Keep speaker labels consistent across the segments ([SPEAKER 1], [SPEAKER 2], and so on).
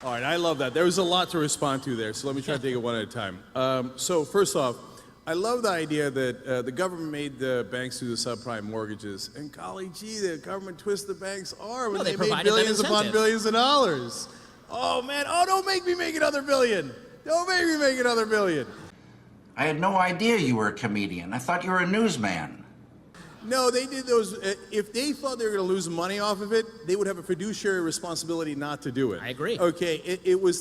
[SPEAKER 1] All right, I love that. There was a lot to respond to there, so let me try to take it one at a time. So first off, I love the idea that the government made the banks do the subprime mortgages, and golly gee, the government twisted the banks' arm when they made billions upon billions of dollars. Oh man, oh don't make me make another billion. Don't make me make another billion.
[SPEAKER 2] I had no idea you were a comedian. I thought you were a newsman.
[SPEAKER 1] No, they did those. If they thought they were going to lose money off of it, they would have a fiduciary responsibility not to do it.
[SPEAKER 3] I agree.
[SPEAKER 1] Okay,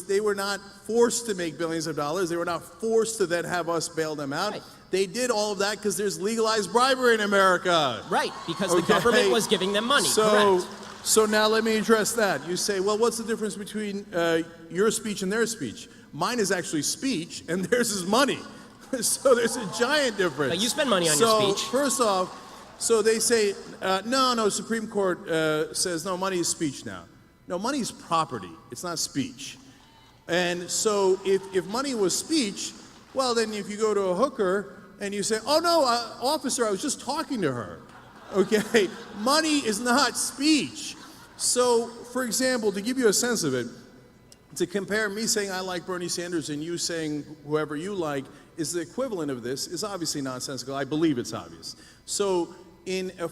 [SPEAKER 1] they were not forced to make billions of dollars. They were not forced to then have us bail them out.
[SPEAKER 3] Right.
[SPEAKER 1] They did all of that because there's legalized bribery in America.
[SPEAKER 3] Right, because the government was giving them money, correct.
[SPEAKER 1] So now let me address that. You say, well, what's the difference between your speech and their speech? Mine is actually speech, and theirs is money. So there's a giant difference.
[SPEAKER 3] But you spend money on your speech.
[SPEAKER 1] First off, so they say, no, Supreme Court says, no, money is speech now. No, money is property. It's not speech. And so if money was speech, well, then if you go to a hooker and you say, oh, no, officer, I was just talking to her. Okay, money is not speech. So, for example, to give you a sense of it, to compare me saying I like Bernie Sanders and you saying whoever you like is the equivalent of this is obviously nonsensical. I believe it's obvious. So in a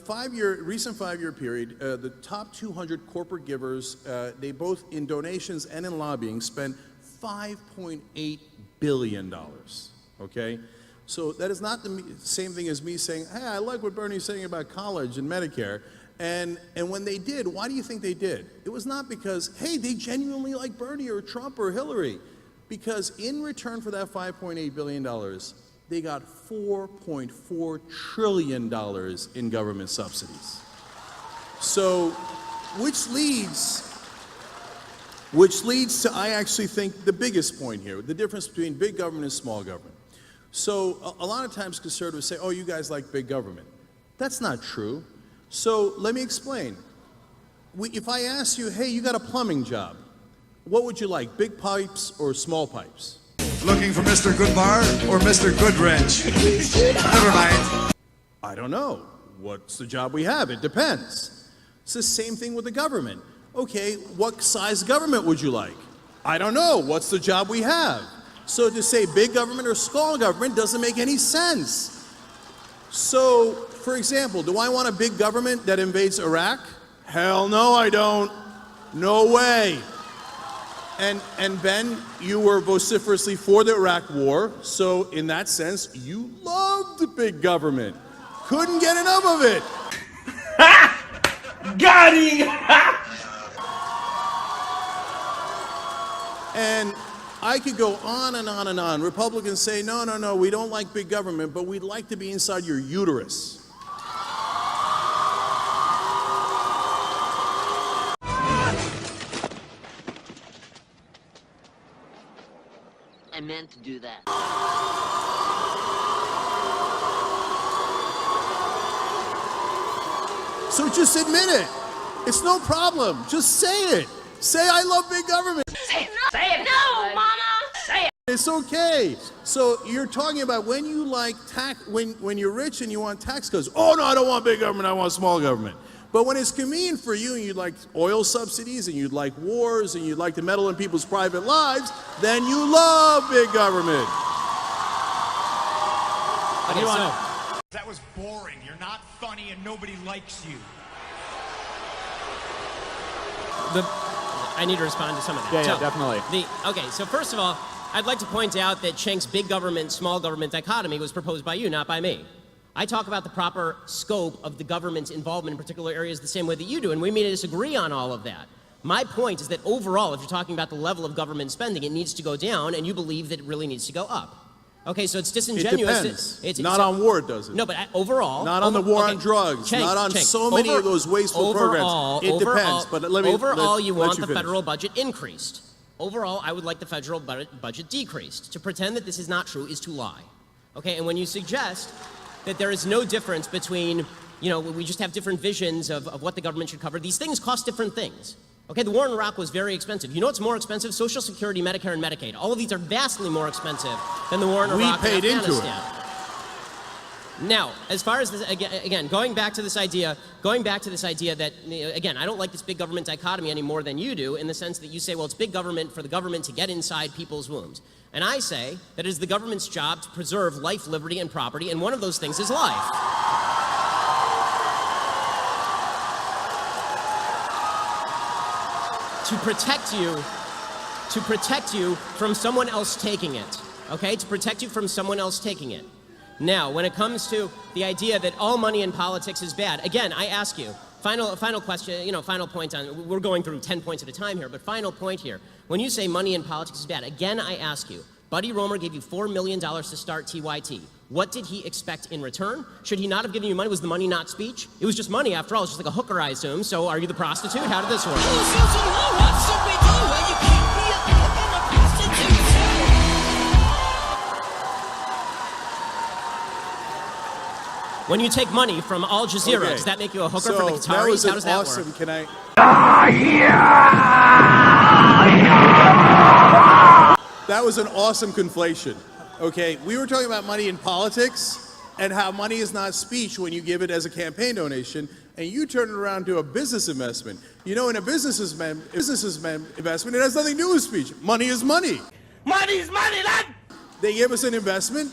[SPEAKER 1] recent five-year period, the top 200 corporate givers, they both in donations and in lobbying spent $5.8 billion, okay? So that is not the same thing as me saying, hey, I like what Bernie's saying about college and Medicare. And when they did, why do you think they did? It was not because, hey, they genuinely like Bernie or Trump or Hillary. Because in return for that $5.8 billion, they got $4.4 trillion in government subsidies. So, which leads to, I actually think, the biggest point here, the difference between big government and small government. So, a lot of times conservatives say, oh, you guys like big government. That's not true. So, let me explain. If I ask you, hey, you got a plumbing job, what would you like, big pipes or small pipes?
[SPEAKER 4] Looking for Mr. Goodbar or Mr. Goodwrench? Never mind.
[SPEAKER 1] I don't know. What's the job we have? It depends. It's the same thing with the government. Okay, what size government would you like? I don't know. What's the job we have? So to say big government or small government doesn't make any sense. So, for example, do I want a big government that invades Iraq? Hell no, I don't. No way. And Ben, you were vociferously for the Iraq War, so in that sense, you loved big government. Couldn't get enough of it.
[SPEAKER 2] Got him!
[SPEAKER 1] And I could go on and on and on. Republicans say, no, no, no, we don't like big government, but we'd like to be inside your uterus.
[SPEAKER 5] I meant to do that.
[SPEAKER 1] So just admit it. It's no problem. Just say it. Say I love big government.
[SPEAKER 5] Say it. Say it. No, Mama. Say it.
[SPEAKER 1] It's okay. So you're talking about when you like when you're rich and you want tax cuts. Oh no, I don't want big government. I want small government. But when it's convenient for you and you'd like oil subsidies and you'd like wars and you'd like to meddle in people's private lives, then you love big government.
[SPEAKER 6] That was boring. You're not funny and nobody likes you.
[SPEAKER 3] I need to respond to some of that.
[SPEAKER 7] Yeah, definitely.
[SPEAKER 3] Okay, so first of all, I'd like to point out that Cenk's big government, small government dichotomy was proposed by you, not by me. I talk about the proper scope of the government's involvement in particular areas the same way that you do, and we may disagree on all of that. My point is that overall, if you're talking about the level of government spending, it needs to go down, and you believe that it really needs to go up. Okay, so it's disingenuous.
[SPEAKER 1] It depends. Not on war, does it?
[SPEAKER 3] No, but overall...
[SPEAKER 1] Not on the war on drugs. Not on so many of those wasteful programs. It depends, but let me...
[SPEAKER 3] Overall, you want the federal budget increased. Overall, I would like the federal budget decreased. To pretend that this is not true is to lie. Okay, and when you suggest that there is no difference between, you know, we just have different visions of what the government should cover, these things cost different things. Okay, the war in Iraq was very expensive. You know what's more expensive? Social Security, Medicare, and Medicaid. All of these are vastly more expensive than the war in Iraq and Afghanistan.
[SPEAKER 1] We paid into it.
[SPEAKER 3] Now, as far as this, again, going back to this idea that, again, I don't like this big government dichotomy any more than you do, in the sense that you say, well, it's big government for the government to get inside people's wombs. And I say that it is the government's job to preserve life, liberty, and property, and one of those things is life. To protect you from someone else taking it, okay? To protect you from someone else taking it. Now, when it comes to the idea that all money in politics is bad, again, I ask you, final question, final point on, we're going through 10 points at a time here, but final point here. When you say money in politics is bad, again, I ask you, Buddy Roemer gave you $4 million to start TYT. What did he expect in return? Should he not have given you money? Was the money not speech? It was just money, after all. It's just like a hooker, I assume. So are you the prostitute? How did this work? When you take money from Al Jazeera, does that make you a hooker for the Qataris? How does that
[SPEAKER 1] awesome,
[SPEAKER 3] work?
[SPEAKER 1] Can I? That was an awesome conflation. Okay, we were talking about money in politics and how money is not speech when you give it as a campaign donation, and you turn it around to a business investment. You know, in a businessman investment, it has nothing to do with speech. Money is money.
[SPEAKER 7] Money is money, lad!
[SPEAKER 1] They gave us an investment,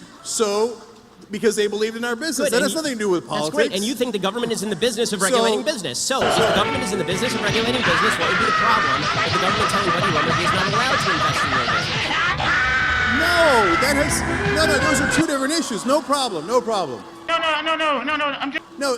[SPEAKER 1] because they believed in our business.
[SPEAKER 3] Good,
[SPEAKER 1] that has nothing to do with politics.
[SPEAKER 3] That's great, and you think the government is in the business of regulating business. So, if the government is in the business of regulating business, what would be the problem if the government telling Buddy Roemer he's not allowed to invest in your business?
[SPEAKER 1] No, those are two different issues. No problem.
[SPEAKER 7] No, I'm just...
[SPEAKER 1] No,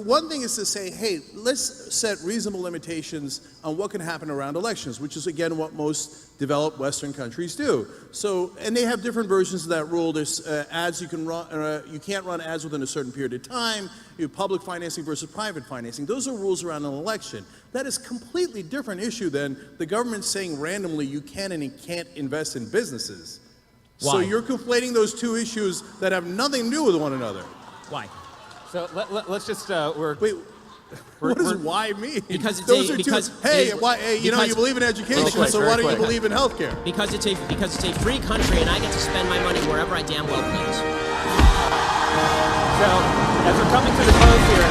[SPEAKER 1] one thing is to say, hey, let's set reasonable limitations on what can happen around elections, which is, again, what most developed Western countries do. So, and they have different versions of that rule. There's ads you can run, you can't run ads within a certain period of time. You have public financing versus private financing. Those are rules around an election. That is a completely different issue than the government saying randomly you can and you can't invest in businesses.
[SPEAKER 3] Why?
[SPEAKER 1] So you're conflating those two issues that have nothing to do with one another.
[SPEAKER 3] Why?
[SPEAKER 8] So let's just
[SPEAKER 1] Wait, what does why mean?
[SPEAKER 3] Because it's
[SPEAKER 1] those
[SPEAKER 3] a,
[SPEAKER 1] are
[SPEAKER 3] because
[SPEAKER 1] two. Hey, you know, you believe in education, so why don't you believe in healthcare?
[SPEAKER 3] Because it's a free country, and I get to spend my money wherever I damn well please.
[SPEAKER 8] So as we're coming to the close here,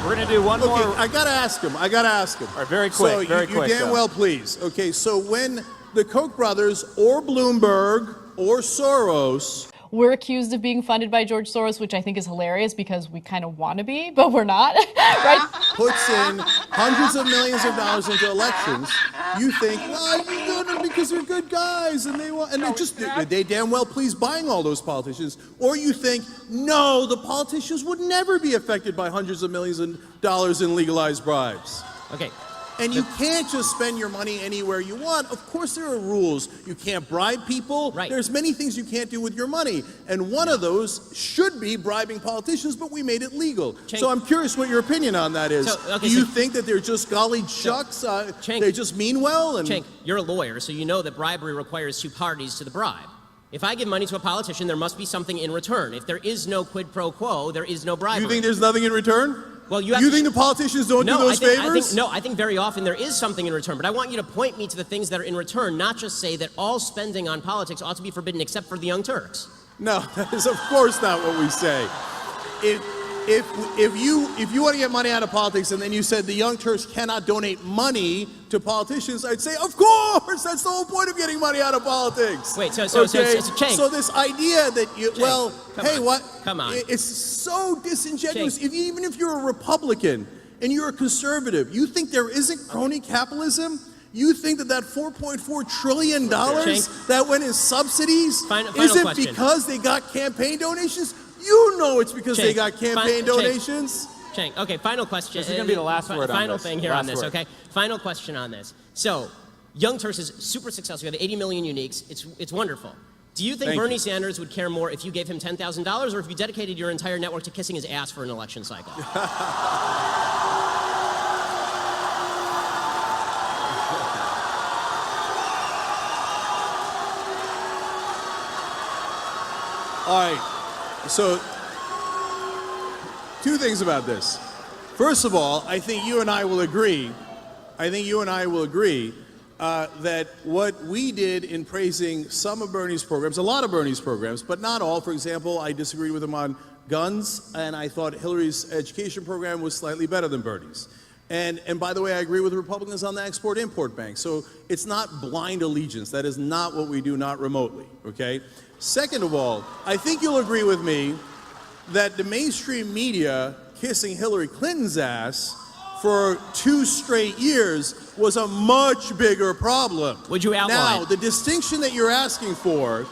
[SPEAKER 8] we're going to do one more.
[SPEAKER 1] I gotta ask him. All
[SPEAKER 8] right, very quick.
[SPEAKER 1] So you damn well please. Okay, so when the Koch brothers or Bloomberg or Soros.
[SPEAKER 9] We're accused of being funded by George Soros, which I think is hilarious because we kind of want to be, but we're not, right?
[SPEAKER 1] Puts in hundreds of millions of dollars into elections. You think, well, you do them because they're good guys, and they damn well please buying all those politicians. Or you think, no, the politicians would never be affected by hundreds of millions of dollars in legalized bribes.
[SPEAKER 3] Okay.
[SPEAKER 1] And you can't just spend your money anywhere you want. Of course there are rules. You can't bribe people.
[SPEAKER 3] Right.
[SPEAKER 1] There's many things you can't do with your money. And one of those should be bribing politicians, but we made it legal. So I'm curious what your opinion on that is. Do you think that they're just golly shucks, they just mean well? And
[SPEAKER 3] Cenk, you're a lawyer, so you know that bribery requires two parties to the bribe. If I give money to a politician, there must be something in return. If there is no quid pro quo, there is no bribery.
[SPEAKER 1] You think there's nothing in return?
[SPEAKER 3] Well,
[SPEAKER 1] you think the politicians don't do those favors?
[SPEAKER 3] I think very often there is something in return, but I want you to point me to the things that are in return, not just say that all spending on politics ought to be forbidden except for the Young Turks.
[SPEAKER 1] No, that is of course not what we say. If you want to get money out of politics and then you said the Young Turks cannot donate money to politicians, I'd say, of course, that's the whole point of getting money out of politics.
[SPEAKER 3] Wait, so
[SPEAKER 1] Cenk. So this idea that you,
[SPEAKER 3] Cenk, come on.
[SPEAKER 1] It's so disingenuous. Even if you're a Republican and you're a conservative, you think there isn't crony capitalism? You think that $4.4 trillion that went in subsidies isn't
[SPEAKER 3] question.
[SPEAKER 1] because they got campaign donations? You know it's because they got campaign donations.
[SPEAKER 3] Cenk, okay, final question.
[SPEAKER 8] This is going to be the last word on
[SPEAKER 3] Final
[SPEAKER 8] this.
[SPEAKER 3] thing here
[SPEAKER 8] Last
[SPEAKER 3] on this,
[SPEAKER 8] word.
[SPEAKER 3] okay? Final question on this. So, Young Turks is super successful. We have 80 million uniques. It's wonderful. Do you think Bernie Sanders would care more if you gave him $10,000 or if you dedicated your entire network to kissing his ass for an election cycle?
[SPEAKER 1] All right. So, two things about this. First of all, I think you and I will agree that what we did in praising some of Bernie's programs, a lot of Bernie's programs, but not all. For example, I disagreed with him on guns, and I thought Hillary's education program was slightly better than Bernie's. And by the way, I agree with the Republicans on the Export-Import Bank. So it's not blind allegiance. That is not what we do, not remotely, okay? Second of all, I think you'll agree with me that the mainstream media kissing Hillary Clinton's ass for 2 straight years was a much bigger problem.
[SPEAKER 3] Would you outline?
[SPEAKER 1] Now, the distinction that you're asking for,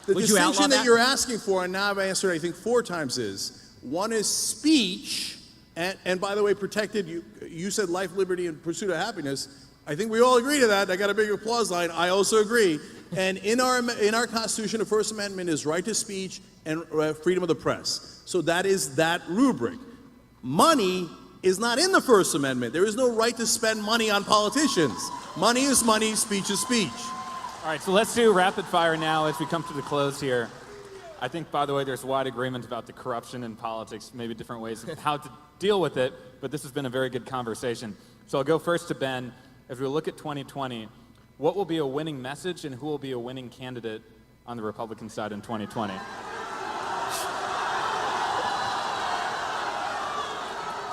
[SPEAKER 1] and now I've answered I think 4 times is, one is speech, and by the way, protected, you said life, liberty, and pursuit of happiness. I think we all agree to that. I got a big applause line. I also agree. And in our Constitution, the First Amendment is right to speech and freedom of the press. So that is that rubric. Money is not in the First Amendment. There is no right to spend money on politicians. Money is money, speech is speech.
[SPEAKER 8] All right, so let's do rapid fire now as we come to the close here. I think, by the way, there's wide agreement about the corruption in politics, maybe different ways of how to deal with it, but this has been a very good conversation. So I'll go first to Ben. As we look at 2020, what will be a winning message and who will be a winning candidate on the Republican side in 2020?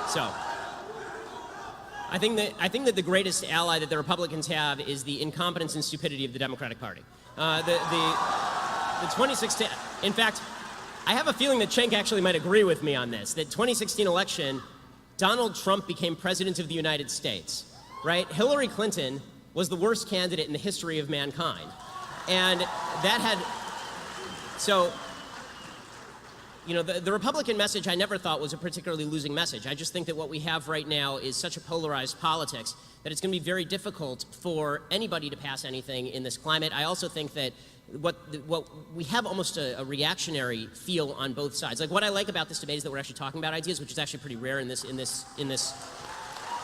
[SPEAKER 3] So, I think that the greatest ally that the Republicans have is the incompetence and stupidity of the Democratic Party. The 2016, in fact, I have a feeling that Cenk actually might agree with me on this, that 2016 election, Donald Trump became president of the United States, right? Hillary Clinton was the worst candidate in the history of mankind. And that had, so, you know, the Republican message I never thought was a particularly losing message. I just think that what we have right now is such a polarized politics that it's going to be very difficult for anybody to pass anything in this climate. I also think that what we have almost a reactionary feel on both sides. Like what I like about this debate is that we're actually talking about ideas, which is actually pretty rare in this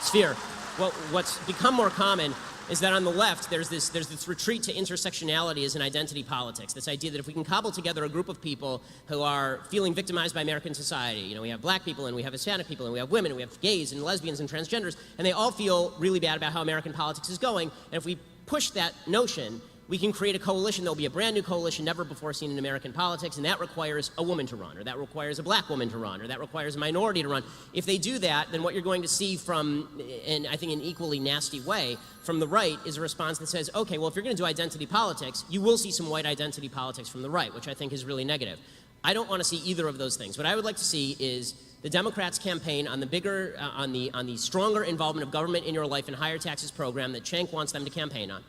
[SPEAKER 3] sphere. Well, what's become more common is that on the left, there's this retreat to intersectionality as an identity politics, this idea that if we can cobble together a group of people who are feeling victimized by American society, you know, we have black people and we have Hispanic people and we have women and we have gays and lesbians and transgenders, and they all feel really bad about how American politics is going, and if we push that notion, we can create a coalition. There'll be a brand new coalition never before seen in American politics, and that requires a woman to run, or that requires a black woman to run, or that requires a minority to run. If they do that, then what you're going to see from, and I think in an equally nasty way, from the right is a response that says, okay, well, if you're going to do identity politics, you will see some white identity politics from the right, which I think is really negative. I don't want to see either of those things. What I would like to see is the Democrats campaign on the bigger, on the stronger involvement of government in your life and higher taxes program that Cenk wants them to campaign on,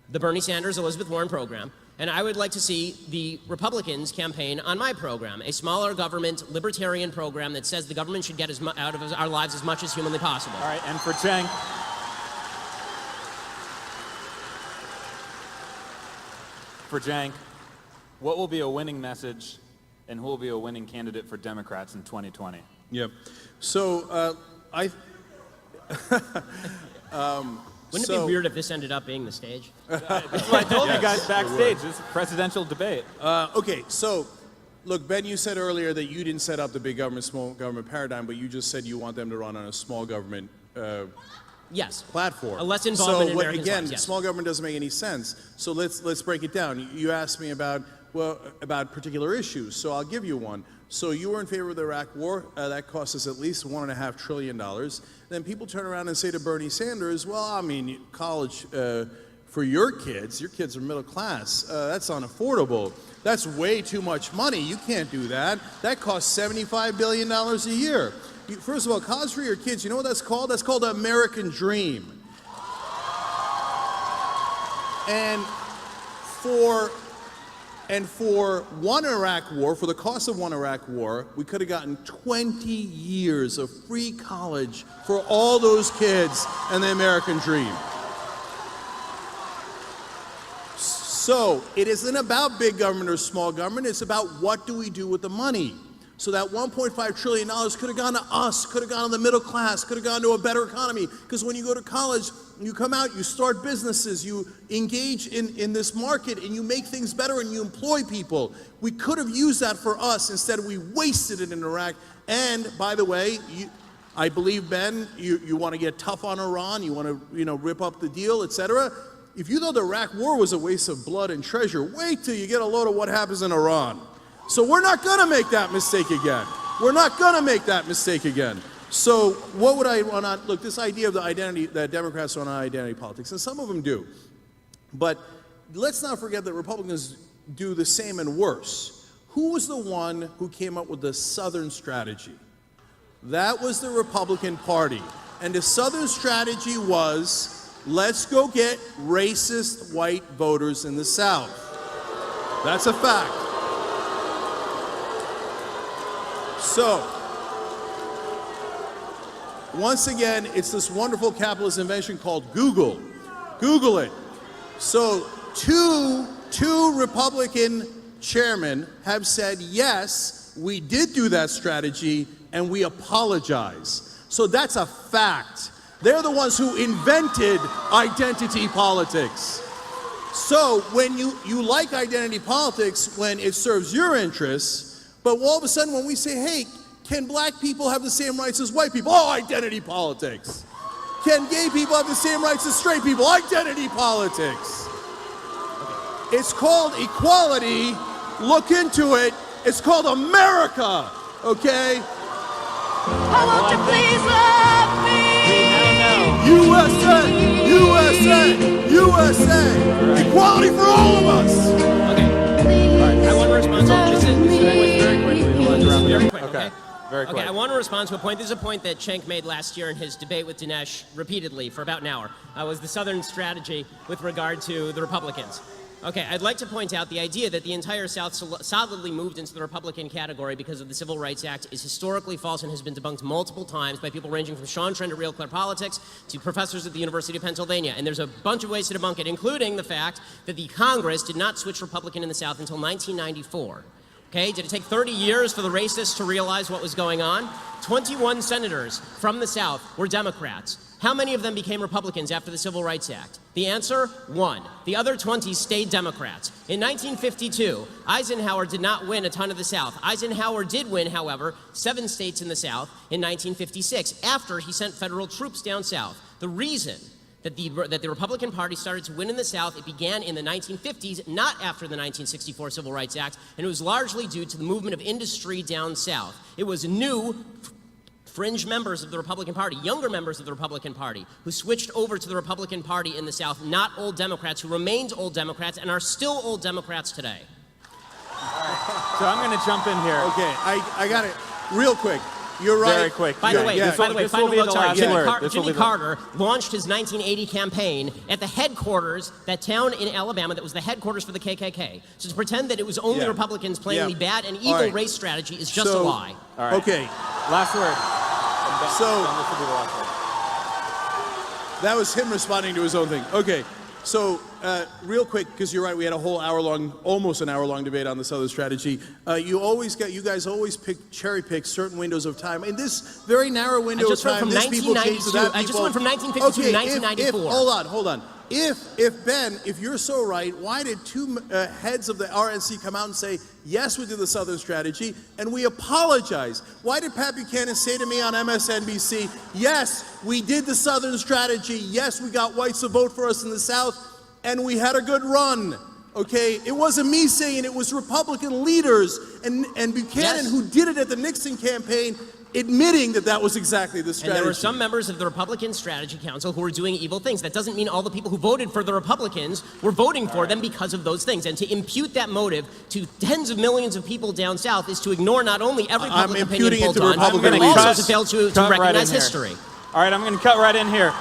[SPEAKER 3] the Bernie Sanders, Elizabeth Warren program, and I would like to see the Republicans campaign on my program, a smaller government, libertarian program that says the government should get out of our lives as much as humanly possible.
[SPEAKER 8] All right, and for Cenk, what will be a winning message and who will be a winning candidate for Democrats in 2020?
[SPEAKER 1] Yep. So,
[SPEAKER 3] Wouldn't it be weird if this ended up being the stage?
[SPEAKER 8] That's what I told you guys backstage. This is a presidential debate.
[SPEAKER 1] Okay, so, look, Ben, you said earlier that you didn't set up the big government, small government paradigm, but you just said you want them to run on a small government
[SPEAKER 3] yes.
[SPEAKER 1] platform.
[SPEAKER 3] A less involvement in American
[SPEAKER 1] again,
[SPEAKER 3] lives, yes.
[SPEAKER 1] small government doesn't make any sense. So let's break it down. You asked me about particular issues, so I'll give you one. So you were in favor of the Iraq War. That cost us at least $1.5 trillion. Then people turn around and say to Bernie Sanders, well, I mean, college for your kids are middle class. That's unaffordable. That's way too much money. You can't do that. That costs $75 billion a year. First of all, college for your kids, you know what that's called? That's called the American dream. And for one Iraq war, for the cost of one Iraq war, we could have gotten 20 years of free college for all those kids and the American dream. So it isn't about big government or small government, it's about what do we do with the money. So that $1.5 trillion could have gone to us, could have gone to the middle class, could have gone to a better economy. Because when you go to college, you come out, you start businesses, you engage in this market, and you make things better, and you employ people. We could have used that for us. Instead, we wasted it in Iraq. And, by the way, I believe, Ben, you want to get tough on Iran, you want to, rip up the deal, etc. If you thought the Iraq War was a waste of blood and treasure, wait till you get a load of what happens in Iran. So we're not going to make that mistake again. We're not going to make that mistake again. So what would I run on? Look, this idea of the identity, that Democrats run on identity politics, and some of them do. But let's not forget that Republicans do the same and worse. Who was the one who came up with the Southern strategy? That was the Republican Party. And the Southern strategy was, let's go get racist white voters in the South. That's a fact. So, once again, it's this wonderful capitalist invention called Google. Google it. So, two Republican chairmen have said, yes, we did do that strategy, and we apologize. So that's a fact. They're the ones who invented identity politics. So when you like identity politics when it serves your interests, but all of a sudden when we say, hey, can black people have the same rights as white people? Oh, identity politics. Can gay people have the same rights as straight people? Identity politics. It's called equality. Look into it. It's called America, okay?
[SPEAKER 9] I want to please love me.
[SPEAKER 1] USA! USA! USA! Equality for all of us!
[SPEAKER 3] Okay. I want to respond to very quick, okay?
[SPEAKER 8] Very quick.
[SPEAKER 3] Okay, I want to respond to a point. This is a point that Cenk made last year in his debate with Dinesh repeatedly for about an hour. Was the Southern strategy with regard to the Republicans. Okay, I'd like to point out the idea that the entire South solidly moved into the Republican category because of the Civil Rights Act is historically false and has been debunked multiple times by people ranging from Sean Trent at Real Clear Politics to professors at the University of Pennsylvania. And there's a bunch of ways to debunk it, including the fact that the Congress did not switch Republican in the South until 1994. Okay, did it take 30 years for the racists to realize what was going on? 21 senators from the South were Democrats. How many of them became Republicans after the Civil Rights Act? The answer, 1. The other 20 stayed Democrats. In 1952, Eisenhower did not win a ton of the South. Eisenhower did win, however, 7 states in the South in 1956, after he sent federal troops down south. The reason that the Republican Party started to win in the South, it began in the 1950s, not after the 1964 Civil Rights Act, and it was largely due to the movement of industry down south. It was new fringe members of the Republican Party, younger members of the Republican Party, who switched over to the Republican Party in the South, not old Democrats, who remained old Democrats and are still old Democrats today.
[SPEAKER 8] All right. So I'm going to jump in here.
[SPEAKER 1] Okay, I got it real quick. You're right.
[SPEAKER 8] Very quick.
[SPEAKER 3] By the way, final note, sorry, Jimmy
[SPEAKER 8] the
[SPEAKER 3] Carter launched his 1980 campaign at the headquarters, that town in Alabama that was the headquarters for the KKK. So to pretend that it was only Republicans playing the bad and evil race strategy is just a lie.
[SPEAKER 8] All right.
[SPEAKER 1] Okay.
[SPEAKER 8] Last word.
[SPEAKER 1] So that was him responding to his own thing. Okay. So, real quick, because you're right, we had a whole hour-long, almost an hour-long debate on the Southern strategy. You guys always cherry-pick certain windows of time. In this very narrow window of time, this people came to that people.
[SPEAKER 3] I just went from 1952 to 1994.
[SPEAKER 1] Hold on. If Ben, if you're so right, why did two heads of the RNC come out and say, yes, we did the Southern strategy, and we apologize? Why did Pat Buchanan say to me on MSNBC, yes, we did the Southern strategy, yes, we got whites to vote for us in the South, and we had a good run? Okay, it wasn't me saying it was Republican leaders and Buchanan who did it at the Nixon campaign, admitting that that was exactly the strategy.
[SPEAKER 3] And there were some members of the Republican Strategy Council who were doing evil things. That doesn't mean all the people who voted for the Republicans were voting for them because of those things. And to impute that motive to tens of millions of people down south is to ignore not only every public opinion poll done, but also to fail to recognize history.
[SPEAKER 8] All right, I'm going to cut right in here.